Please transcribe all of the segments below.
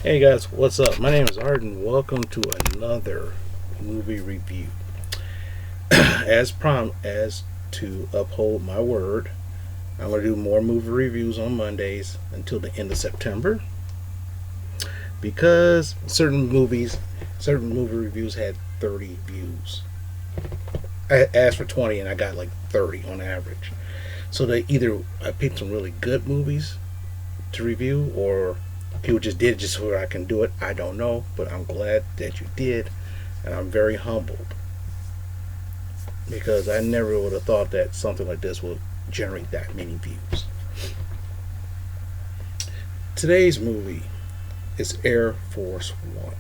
Hey guys, what's up? My name is Arden. Welcome to another movie review. As to uphold my word, I'm going to do more movie reviews on Mondays until the end of September because certain movie reviews had 30 views. I asked for 20 and I got like 30 on average. So they either I picked some really good movies to review or people just did it just so I can do it. I don't know, but I'm glad that you did, and I'm very humbled because I never would have thought that something like this would generate that many views. Today's movie is Air Force One.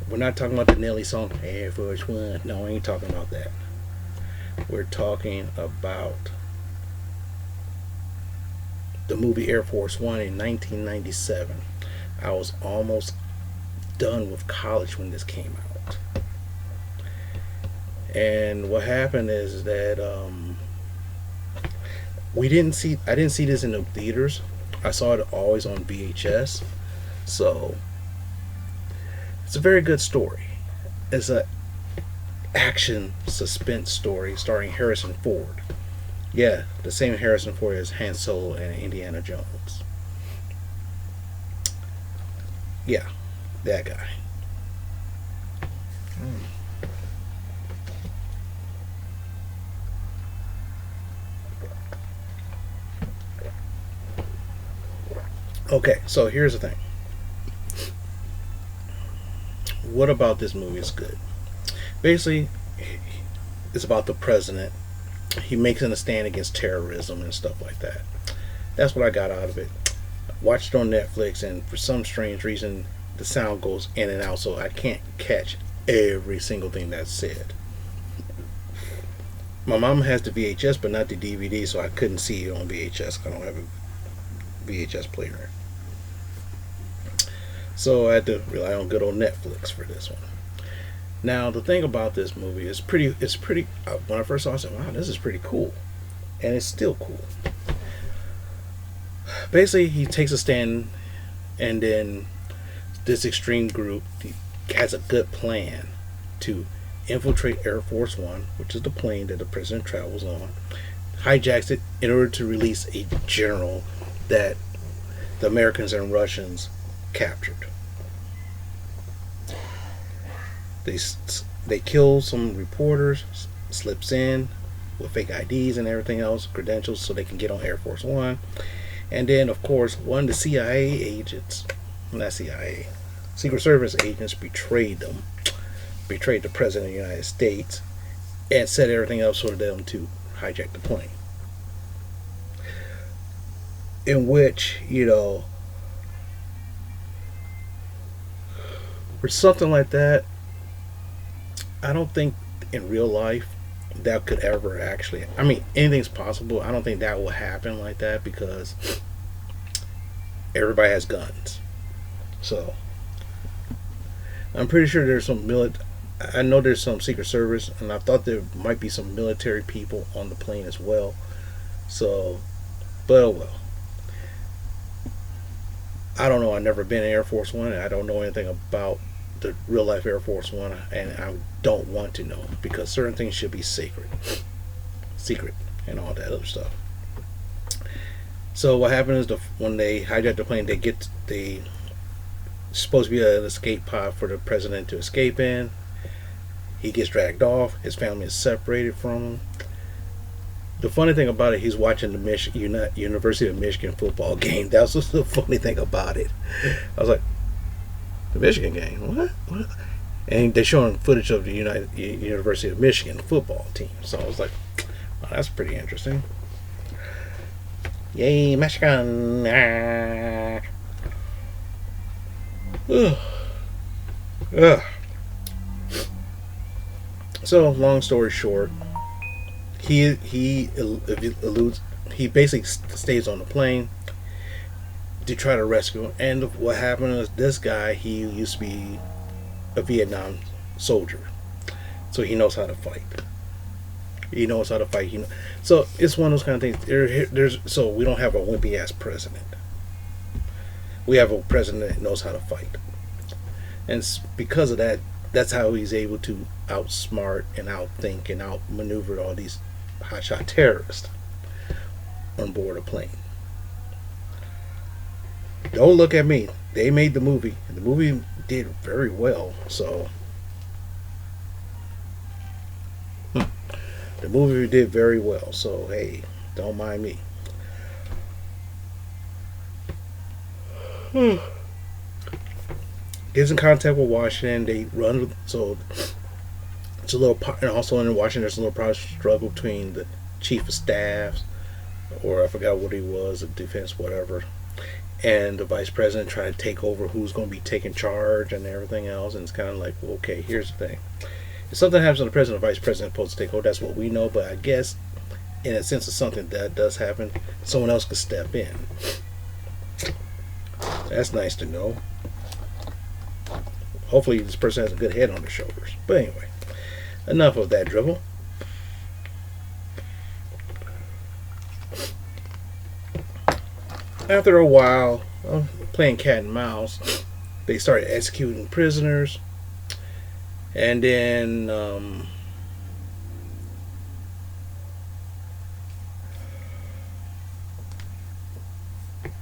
We're not talking about the Nelly song Air Force One. No, I ain't talking about that. We're talking about the movie Air Force One in 1997. I was almost done with college when this came out. And what happened is that I didn't see this in the theaters. I saw it always on VHS. So it's a very good story. It's a action suspense story starring Harrison Ford. Yeah, the same Harrison Ford as Han Solo and Indiana Jones. Yeah, that guy. Okay, so here's the thing. What about this movie is good? Basically, it's about the president. He makes a stand against terrorism and stuff like that. That's what I got out of it. I watched it on Netflix, and for some strange reason, the sound goes in and out, so I can't catch every single thing that's said. My mom has the VHS, but not the DVD, so I couldn't see it on VHS. I don't have a VHS player. So I had to rely on good old Netflix for this one. Now the thing about this movie is pretty. It's pretty. When I first saw it, I said, "Wow, this is pretty cool," and it's still cool. Basically, he takes a stand, and then this extreme group has a good plan to infiltrate Air Force One, which is the plane that the president travels on, hijacks it in order to release a general that the Americans and Russians captured. They they kill some reporters, slips in with fake IDs and everything else, credentials, so they can get on Air Force One. And then, of course, one of the CIA agents, not CIA, Secret Service agents betrayed them, betrayed the President of the United States, and set everything up for them to hijack the plane. In which, for something like that, I don't think in real life that could ever actually. I mean, anything's possible. I don't think that will happen like that because everybody has guns. So I'm pretty sure there's some I know there's some Secret Service, and I thought there might be some military people on the plane as well. So, but oh well. I don't know. I've never been in Air Force One, and I don't know anything about the real life Air Force One, and I don't want to know because certain things should be secret, and all that other stuff. So what happened is when they hijack the plane, they supposed to be an escape pod for the president to escape in. He gets dragged off. His family is separated from him. The funny thing about it, he's watching the University of Michigan football game. That was the funny thing about it. I was like, the Michigan game? What? And they're showing footage of the University of Michigan football team. So I was like, oh, that's pretty interesting. Yay, Michigan! Ugh. Ugh. So, long story short, he eludes. He basically stays on the plane to try to rescue him. And what happened is this guy, he used to be a Vietnam soldier, so he knows how to fight. He knows how to fight. So it's one of those kind of things. So we don't have a wimpy ass president. We have a president that knows how to fight, and because of that, that's how he's able to outsmart and outthink and outmaneuver all these hotshot terrorists on board a plane. Don't look at me. They made the movie, and the movie did very well. So the movie did very well. So hey, don't mind me. Gets in contact with Washington. They run so it's a little, and also in Washington, there's a little power struggle between the chief of staff, or I forgot what he was, the defense, whatever, and the vice president trying to take over who's going to be taking charge and everything else. And it's kind of like, well, okay, here's the thing. If something happens to the president or vice president supposed to take over, that's what we know. But I guess, in a sense of something that does happen, someone else could step in. That's nice to know. Hopefully this person has a good head on their shoulders. But anyway, enough of that dribble. After a while of playing cat and mouse, they started executing prisoners. And then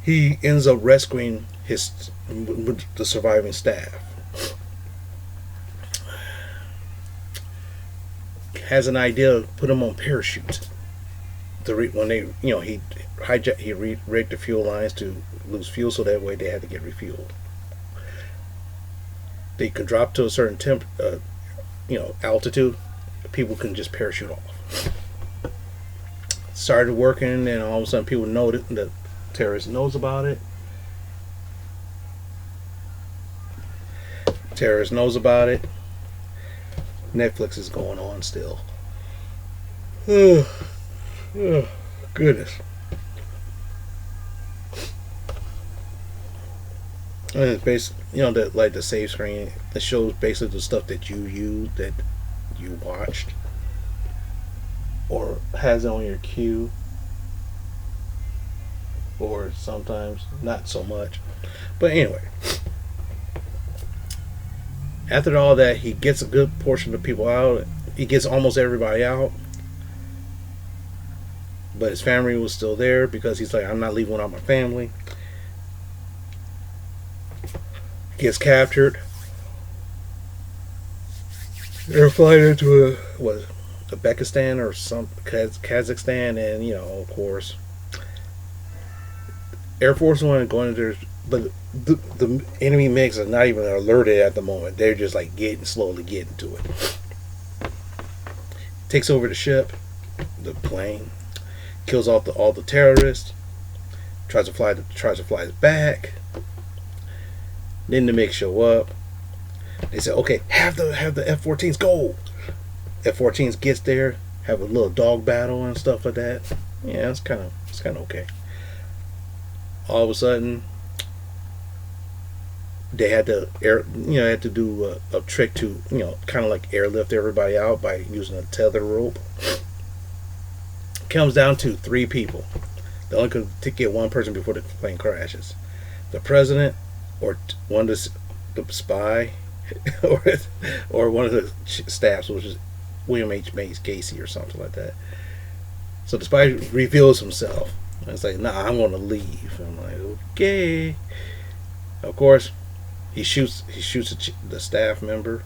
he ends up rescuing the surviving staff. Has an idea to put them on parachutes. When they, he rigged the fuel lines to lose fuel, so that way they had to get refueled. They could drop to a certain altitude. People can just parachute off. Started working, and all of a sudden, people know that the terrorist knows about it. Terrorist knows about it. Netflix is going on still. Oh, goodness. And it's basically, like the save screen, it shows basically the stuff that you used, that you watched, or has it on your queue, or sometimes not so much. But anyway, after all that, he gets a good portion of people out. He gets almost everybody out. But his family was still there because he's like, I'm not leaving without my family. Gets captured. They're flying into Uzbekistan or some Kazakhstan, and of course, Air Force One going there, but the enemy MiGs are not even alerted at the moment. They're just like slowly getting to it. Takes over the ship, the plane, kills off all the terrorists. Tries to fly it back. Then the MiGs show up. They say, okay, have the F-14s go. F-14s gets there, have a little dog battle and stuff like that. Yeah, it's kind of okay. All of a sudden, they had to do a trick to kind of like airlift everybody out by using a tether rope. Comes down to 3 people. They only could get one person before the plane crashes. The president, or one of the spy, or one of the staffs, which is William H. Macy Casey or something like that. So the spy reveals himself. And it's like, nah, I'm going to leave. I'm like, okay. Of course, he shoots the staff member.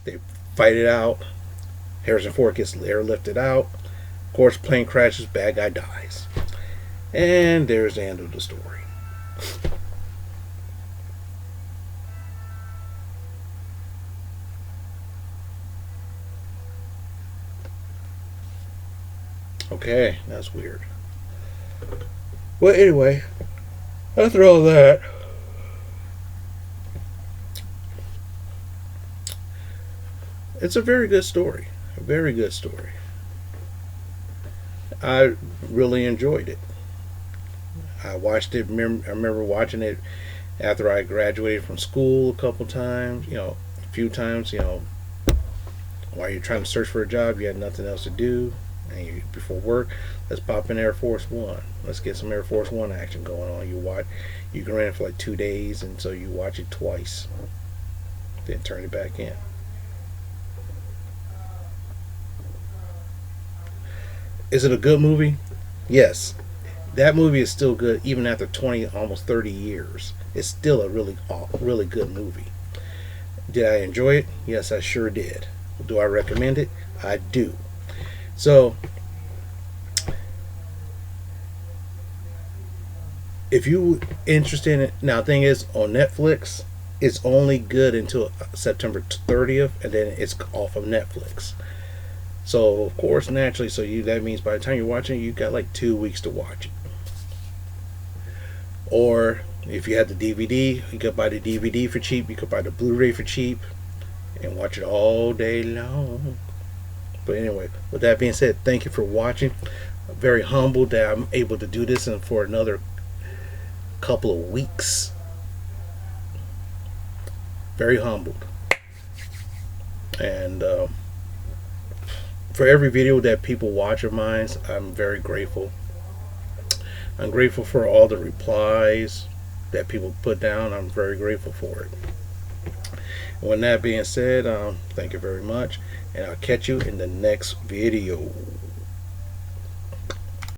They fight it out. Harrison Ford gets airlifted out. Of course, plane crashes. Bad guy dies. And there's the end of the story. Okay, that's weird. Well, anyway, after all that, it's a very good story. A very good story. I really enjoyed it. I watched it. I remember watching it after I graduated from school a couple times. A few times. While you're trying to search for a job, you had nothing else to do. and before work, let's pop in Air Force One. Let's get some Air Force One action going on. You can rent it for like 2 days, and so you watch it twice, then turn it back in. Is it a good movie? Yes. That movie is still good even after 20, almost 30 years. It's still a really good movie. Did I enjoy it? Yes, I sure did. Do I recommend it? I do. So, if you interested in it, now the thing is on Netflix, it's only good until September 30th, and then it's off of Netflix. So of course, naturally, that means by the time you're watching it, you got like 2 weeks to watch it. Or if you had the DVD, you could buy the DVD for cheap. You could buy the Blu-ray for cheap and watch it all day long. But anyway, with that being said, thank you for watching. I'm very humbled that I'm able to do this and for another couple of weeks. Very humbled. And for every video that people watch of mine, I'm very grateful. I'm grateful for all the replies that people put down. I'm very grateful for it. And with that being said, thank you very much, and I'll catch you in the next video.